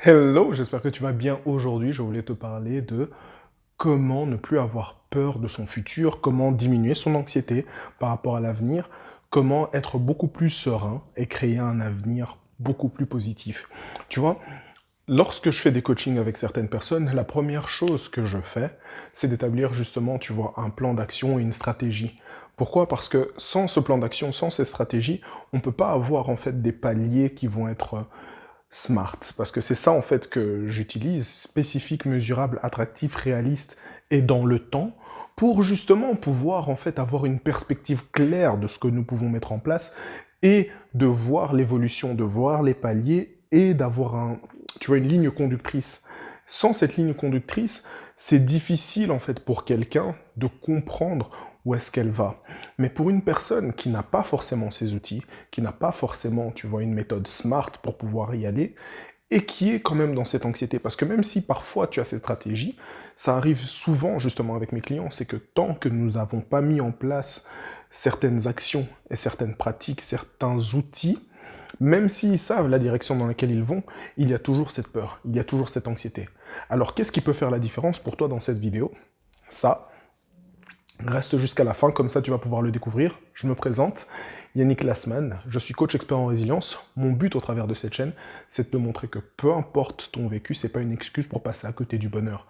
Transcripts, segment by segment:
Hello, j'espère que tu vas bien aujourd'hui. Je voulais te parler de comment ne plus avoir peur de son futur, comment diminuer son anxiété par rapport à l'avenir, comment être beaucoup plus serein et créer un avenir beaucoup plus positif. Tu vois, lorsque je fais des coachings avec certaines personnes, la première chose que je fais, c'est d'établir justement, tu vois, un plan d'action et une stratégie. Pourquoi? Parce que sans ce plan d'action, sans ces stratégies, on ne peut pas avoir en fait des paliers qui vont être smart, parce que c'est ça en fait que j'utilise, spécifique, mesurable, attractif, réaliste et dans le temps, pour justement pouvoir en fait avoir une perspective claire de ce que nous pouvons mettre en place et de voir l'évolution, de voir les paliers et d'avoir tu vois, une ligne conductrice. Sans cette ligne conductrice, c'est difficile en fait pour quelqu'un de comprendre où est-ce qu'elle va. Mais pour une personne qui n'a pas forcément ces outils, qui n'a pas forcément, tu vois, une méthode smart pour pouvoir y aller, et qui est quand même dans cette anxiété, parce que même si parfois tu as cette stratégie, ça arrive souvent justement avec mes clients, c'est que tant que nous n'avons pas mis en place certaines actions et certaines pratiques, certains outils, même s'ils savent la direction dans laquelle ils vont, il y a toujours cette peur, il y a toujours cette anxiété. Alors qu'est-ce qui peut faire la différence pour toi dans cette vidéo? Ça, reste jusqu'à la fin, comme ça tu vas pouvoir le découvrir. Je me présente, Yannick Lassman, je suis coach expert en résilience. Mon but au travers de cette chaîne, c'est de te montrer que peu importe ton vécu, c'est pas une excuse pour passer à côté du bonheur.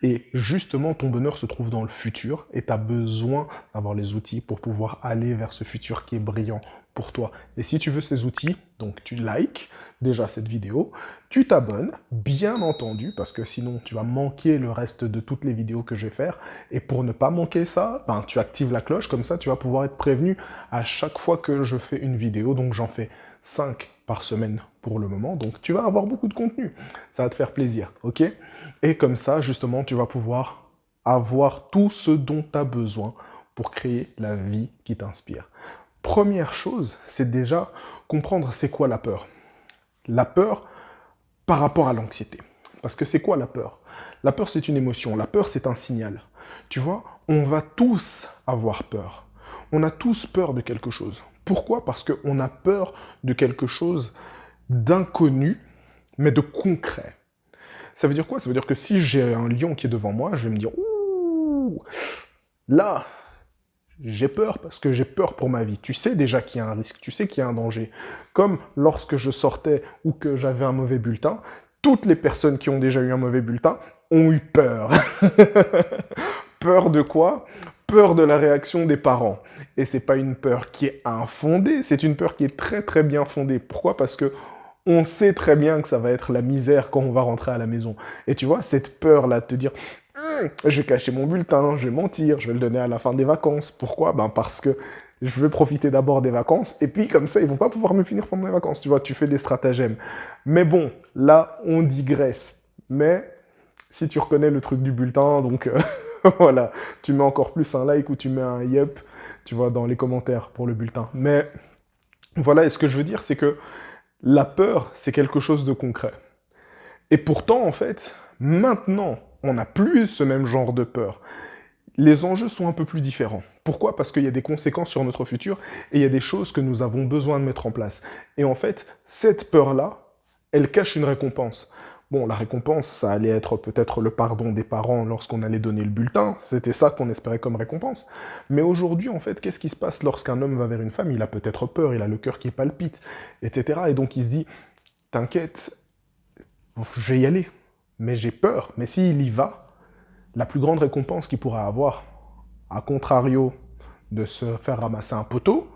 Et justement, ton bonheur se trouve dans le futur et tu as besoin d'avoir les outils pour pouvoir aller vers ce futur qui est brillant pour toi. Et si tu veux ces outils, donc tu likes déjà cette vidéo, tu t'abonnes, bien entendu, parce que sinon tu vas manquer le reste de toutes les vidéos que je vais faire. Et pour ne pas manquer ça, ben, tu actives la cloche, comme ça tu vas pouvoir être prévenu à chaque fois que je fais une vidéo. Donc j'en fais 5 par semaine pour le moment, donc tu vas avoir beaucoup de contenu. Ça va te faire plaisir, ok? Et comme ça, justement, tu vas pouvoir avoir tout ce dont tu as besoin pour créer la vie qui t'inspire. Première chose, c'est déjà comprendre c'est quoi la peur. La peur par rapport à l'anxiété. Parce que c'est quoi la peur? La peur, c'est une émotion. La peur, c'est un signal. Tu vois, on va tous avoir peur. On a tous peur de quelque chose. Pourquoi? Parce qu'on a peur de quelque chose d'inconnu, mais de concret. Ça veut dire quoi? Ça veut dire que si j'ai un lion qui est devant moi, je vais me dire, ouh, là, j'ai peur parce que j'ai peur pour ma vie. Tu sais déjà qu'il y a un risque, tu sais qu'il y a un danger. Comme lorsque je sortais ou que j'avais un mauvais bulletin, toutes les personnes qui ont déjà eu un mauvais bulletin ont eu peur. Peur de quoi? Peur de la réaction des parents. Et c'est pas une peur qui est infondée, c'est une peur qui est très très bien fondée. Pourquoi? Parce que on sait très bien que ça va être la misère quand on va rentrer à la maison. Et tu vois, cette peur-là de te dire, je vais cacher mon bulletin, je vais mentir, je vais le donner à la fin des vacances. Pourquoi? Ben parce que je veux profiter d'abord des vacances, et puis comme ça, ils vont pas pouvoir me punir pendant les vacances. Tu vois, tu fais des stratagèmes. Mais bon, là, on digresse. Mais si tu reconnais le truc du bulletin, donc voilà, tu mets encore plus un like ou tu mets un yep, tu vois, dans les commentaires pour le bulletin. Mais voilà, et ce que je veux dire, c'est que la peur, c'est quelque chose de concret. Et pourtant, en fait, maintenant, on n'a plus ce même genre de peur. Les enjeux sont un peu plus différents. Pourquoi? Parce qu'il y a des conséquences sur notre futur et il y a des choses que nous avons besoin de mettre en place. Et en fait, cette peur-là, elle cache une récompense. Bon, la récompense, ça allait être peut-être le pardon des parents lorsqu'on allait donner le bulletin. C'était ça qu'on espérait comme récompense. Mais aujourd'hui, en fait, qu'est-ce qui se passe lorsqu'un homme va vers une femme? Il a peut-être peur, il a le cœur qui palpite, etc. Et donc il se dit, t'inquiète, je vais y aller. Mais j'ai peur. Mais s'il y va, la plus grande récompense qu'il pourra avoir, à contrario de se faire ramasser un poteau,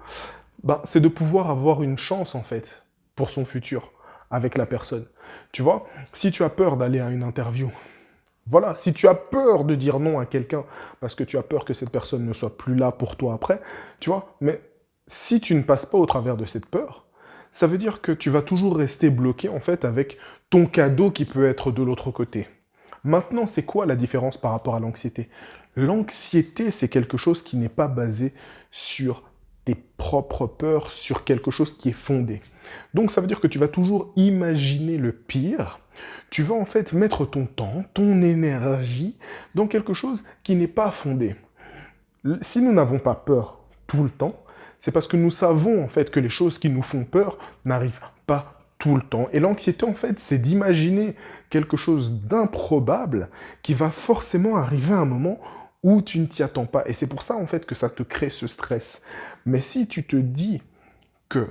ben, c'est de pouvoir avoir une chance, en fait, pour son futur, avec la personne. Tu vois, si tu as peur d'aller à une interview, voilà, si tu as peur de dire non à quelqu'un, parce que tu as peur que cette personne ne soit plus là pour toi après, tu vois, mais si tu ne passes pas au travers de cette peur, ça veut dire que tu vas toujours rester bloqué, en fait, avec ton cadeau qui peut être de l'autre côté. Maintenant, c'est quoi la différence par rapport à l'anxiété? L'anxiété, c'est quelque chose qui n'est pas basé sur tes propres peurs, sur quelque chose qui est fondé. Donc ça veut dire que tu vas toujours imaginer le pire, tu vas en fait mettre ton temps, ton énergie dans quelque chose qui n'est pas fondé. Si nous n'avons pas peur tout le temps, c'est parce que nous savons en fait que les choses qui nous font peur n'arrivent pas tout le temps. Et l'anxiété, en fait, c'est d'imaginer quelque chose d'improbable qui va forcément arriver à un moment où tu ne t'y attends pas. Et c'est pour ça, en fait, que ça te crée ce stress. Mais si tu te dis que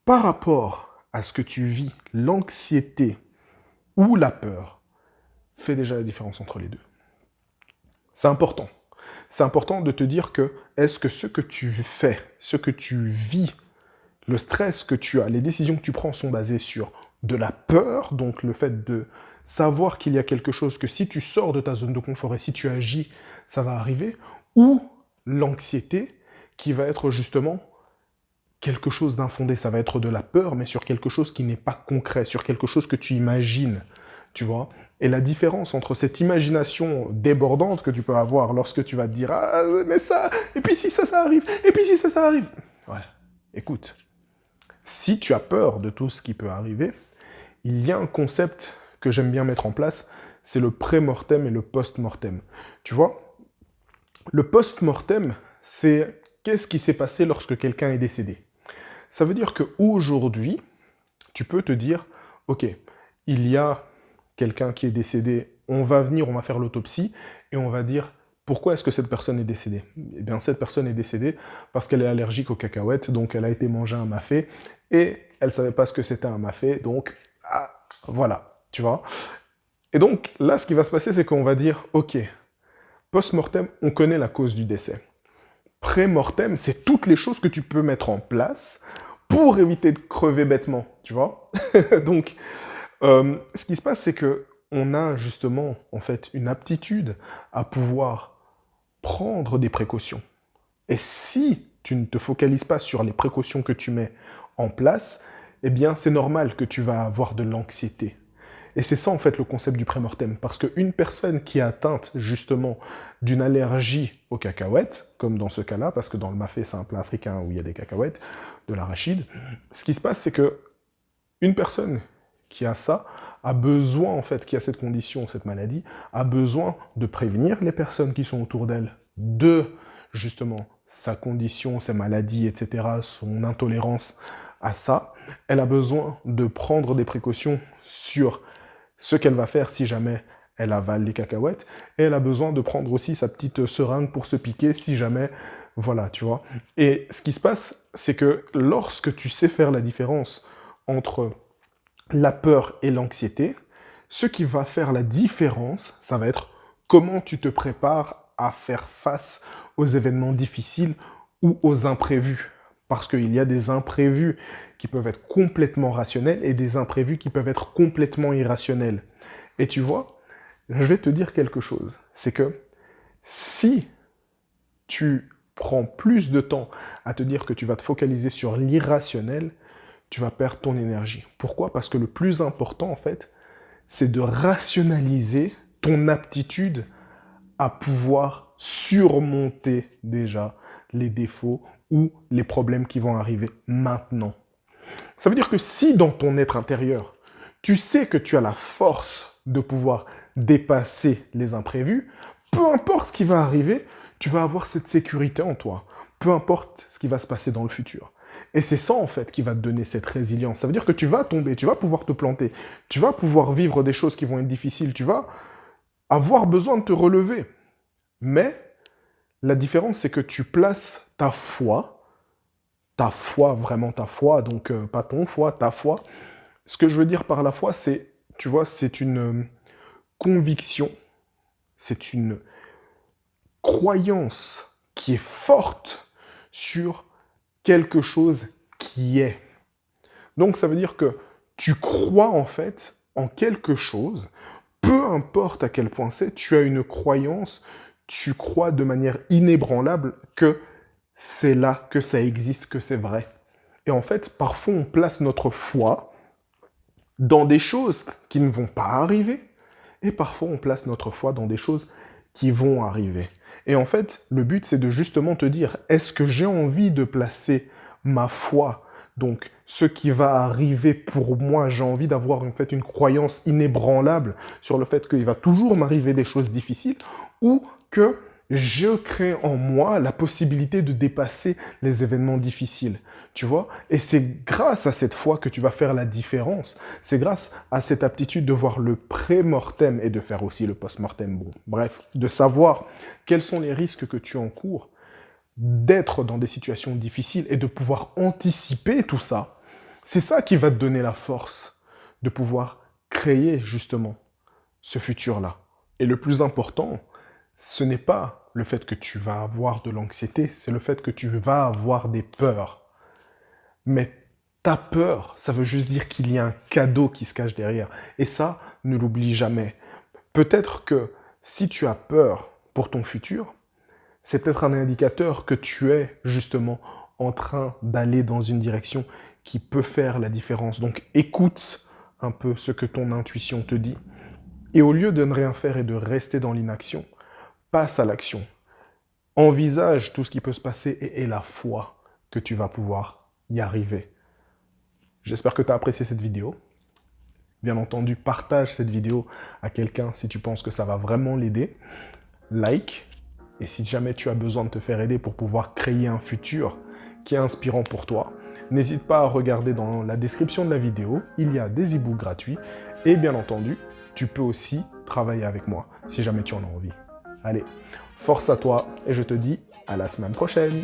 par rapport à ce que tu vis, l'anxiété ou la peur fait déjà la différence entre les deux. C'est important. C'est important de te dire que est-ce que ce que tu fais, ce que tu vis, le stress que tu as, les décisions que tu prends sont basées sur de la peur, donc le fait de savoir qu'il y a quelque chose, que si tu sors de ta zone de confort et si tu agis, ça va arriver, ou l'anxiété qui va être justement quelque chose d'infondé, ça va être de la peur, mais sur quelque chose qui n'est pas concret, sur quelque chose que tu imagines, tu vois. Et la différence entre cette imagination débordante que tu peux avoir lorsque tu vas te dire « Ah, mais ça, et puis si ça, ça arrive, et puis si ça, ça arrive !» Voilà, écoute, si tu as peur de tout ce qui peut arriver, il y a un concept que j'aime bien mettre en place, c'est le pré-mortem et le post-mortem. Tu vois, le post-mortem, c'est qu'est-ce qui s'est passé lorsque quelqu'un est décédé. Ça veut dire qu'aujourd'hui, tu peux te dire, ok, il y a quelqu'un qui est décédé, on va venir, on va faire l'autopsie, et on va dire, pourquoi est-ce que cette personne est décédée? Eh bien, cette personne est décédée parce qu'elle est allergique aux cacahuètes, donc elle a été mangée un mafé, et elle ne savait pas ce que c'était un mafé, donc, ah, voilà, tu vois. Et donc, là, ce qui va se passer, c'est qu'on va dire, ok, post-mortem, on connaît la cause du décès. Pré-mortem, c'est toutes les choses que tu peux mettre en place pour éviter de crever bêtement, tu vois. Donc, ce qui se passe, c'est que on a justement, en fait, une aptitude à pouvoir prendre des précautions. Et si tu ne te focalises pas sur les précautions que tu mets en place, eh bien, c'est normal que tu vas avoir de l'anxiété. Et c'est ça, en fait, le concept du pré-mortem. Parce qu'une personne qui est atteinte, justement, d'une allergie aux cacahuètes, comme dans ce cas-là, parce que dans le mafé, c'est un plat africain où il y a des cacahuètes, de l'arachide, ce qui se passe, c'est que une personne qui a ça a besoin, en fait, qui a cette condition, cette maladie, a besoin de prévenir les personnes qui sont autour d'elle de, justement, sa condition, sa maladie, etc., son intolérance à ça. Elle a besoin de prendre des précautions sur ce qu'elle va faire si jamais elle avale les cacahuètes, et elle a besoin de prendre aussi sa petite seringue pour se piquer si jamais, voilà, tu vois. Et ce qui se passe, c'est que lorsque tu sais faire la différence entre la peur et l'anxiété, ce qui va faire la différence, ça va être comment tu te prépares à faire face aux événements difficiles ou aux imprévus. Parce qu'il y a des imprévus qui peuvent être complètement rationnels et des imprévus qui peuvent être complètement irrationnels. Et tu vois, je vais te dire quelque chose. C'est que si tu prends plus de temps à te dire que tu vas te focaliser sur l'irrationnel, tu vas perdre ton énergie. Pourquoi? Parce que le plus important, en fait, c'est de rationaliser ton aptitude à pouvoir surmonter déjà les défauts ou les problèmes qui vont arriver maintenant. Ça veut dire que si dans ton être intérieur, tu sais que tu as la force de pouvoir dépasser les imprévus, peu importe ce qui va arriver, tu vas avoir cette sécurité en toi. Peu importe ce qui va se passer dans le futur. Et c'est ça, en fait, qui va te donner cette résilience. Ça veut dire que tu vas tomber, tu vas pouvoir te planter, tu vas pouvoir vivre des choses qui vont être difficiles, tu vas avoir besoin de te relever. Mais la différence, c'est que tu places ta foi, vraiment ta foi, donc pas ton foi, ta foi. Ce que je veux dire par la foi, c'est, tu vois, c'est une conviction, c'est une croyance qui est forte sur quelque chose qui est. Donc ça veut dire que tu crois en fait en quelque chose, peu importe à quel point c'est, tu as une croyance, tu crois de manière inébranlable que c'est là, que ça existe, que c'est vrai. Et en fait, parfois on place notre foi dans des choses qui ne vont pas arriver, et parfois on place notre foi dans des choses qui vont arriver. Et en fait, le but, c'est de justement te dire, est-ce que j'ai envie de placer ma foi, donc ce qui va arriver pour moi, j'ai envie d'avoir en fait une croyance inébranlable sur le fait qu'il va toujours m'arriver des choses difficiles, ou que je crée en moi la possibilité de dépasser les événements difficiles, tu vois? Et c'est grâce à cette foi que tu vas faire la différence. C'est grâce à cette aptitude de voir le pré-mortem et de faire aussi le post-mortem. Bon, bref, de savoir quels sont les risques que tu encours, d'être dans des situations difficiles et de pouvoir anticiper tout ça. C'est ça qui va te donner la force de pouvoir créer justement ce futur-là. Et le plus important, ce n'est pas le fait que tu vas avoir de l'anxiété, c'est le fait que tu vas avoir des peurs. Mais ta peur, ça veut juste dire qu'il y a un cadeau qui se cache derrière. Et ça, ne l'oublie jamais. Peut-être que si tu as peur pour ton futur, c'est peut-être un indicateur que tu es justement en train d'aller dans une direction qui peut faire la différence. Donc écoute un peu ce que ton intuition te dit. Et au lieu de ne rien faire et de rester dans l'inaction, passe à l'action. Envisage tout ce qui peut se passer et aie la foi que tu vas pouvoir y arriver. J'espère que tu as apprécié cette vidéo. Bien entendu, partage cette vidéo à quelqu'un si tu penses que ça va vraiment l'aider. Like. Et si jamais tu as besoin de te faire aider pour pouvoir créer un futur qui est inspirant pour toi, n'hésite pas à regarder dans la description de la vidéo. Il y a des e-books gratuits. Et bien entendu, tu peux aussi travailler avec moi si jamais tu en as envie. Allez, force à toi et je te dis à la semaine prochaine.